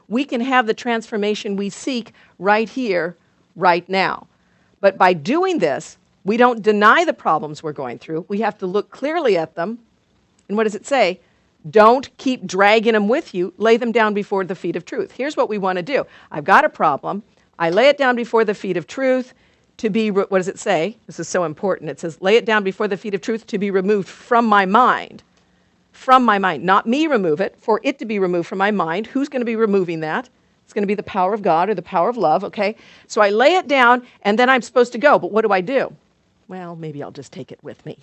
we can have the transformation we seek right here, right now. But by doing this, we don't deny the problems we're going through. We have to look clearly at them. And what does it say? Don't keep dragging them with you. Lay them down before the feet of truth. Here's what we want to do. I've got a problem. I lay it down before the feet of truth to be, what does it say? This is so important. It says, lay it down before the feet of truth to be removed from my mind. From my mind. Not me remove it, for it to be removed from my mind. Who's going to be removing that? It's going to be the power of God or the power of love, okay? So I lay it down, and then I'm supposed to go. But what do? Well, maybe I'll just take it with me.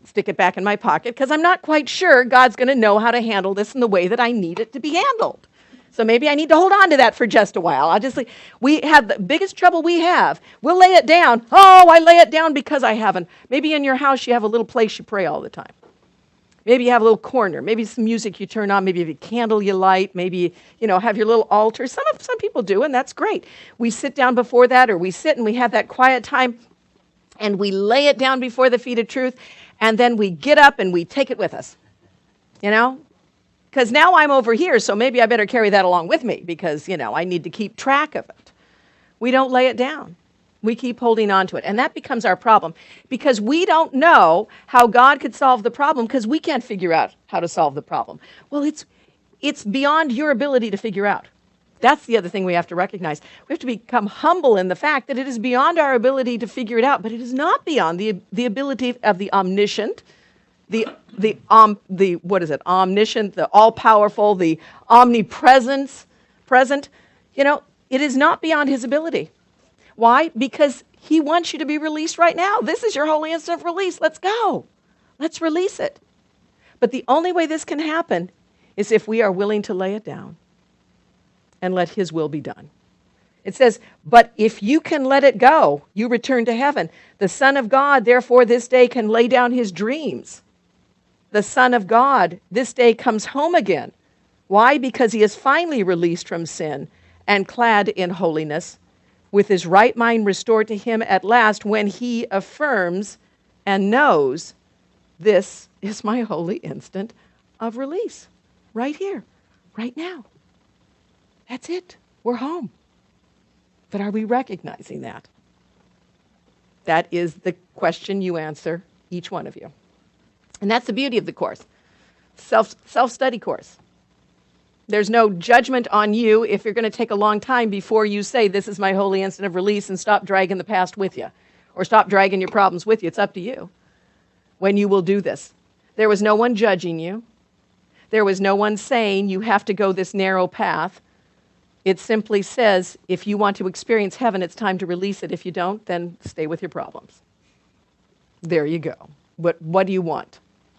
Stick it back in my pocket, because I'm not quite sure God's going to know how to handle this in the way that I need it to be handled. So maybe I need to hold on to that for just a while. We have the biggest trouble we have. We'll lay it down. Oh, I lay it down because I haven't. Maybe in your house you have a little place you pray all the time. Maybe you have a little corner. Maybe some music you turn on. Maybe you have a candle you light. Maybe, have your little altar. Some people do, and that's great. We sit down before that, or we sit and we have that quiet time, and we lay it down before the feet of truth, and then we get up and we take it with us. Because now I'm over here, so maybe I better carry that along with me because, I need to keep track of it. We don't lay it down. We keep holding on to it. And that becomes our problem because we don't know how God could solve the problem because we can't figure out how to solve the problem. Well, it's beyond your ability to figure out. That's the other thing we have to recognize. We have to become humble in the fact that it is beyond our ability to figure it out, but it is not beyond the ability of the omniscient, omniscient, the all-powerful, the omnipresent, it is not beyond his ability. Why? Because he wants you to be released right now. This is your holy instant of release. Let's go. Let's release it. But the only way this can happen is if we are willing to lay it down and let his will be done. It says, but if you can let it go, you return to heaven. The Son of God, therefore, this day can lay down his dreams. The Son of God this day comes home again. Why? Because he is finally released from sin and clad in holiness, with his right mind restored to him at last when he affirms and knows this is my holy instant of release. Right here, right now. That's it. We're home. But are we recognizing that? That is the question you answer, each one of you. And that's the beauty of the course. Self-study course. There's no judgment on you if you're going to take a long time before you say, this is my holy instant of release, and stop dragging the past with you, or stop dragging your problems with you. It's up to you when you will do this. There was no one judging you. There was no one saying you have to go this narrow path. It simply says, if you want to experience heaven, it's time to release it. If you don't, then stay with your problems. There you go. What do you want?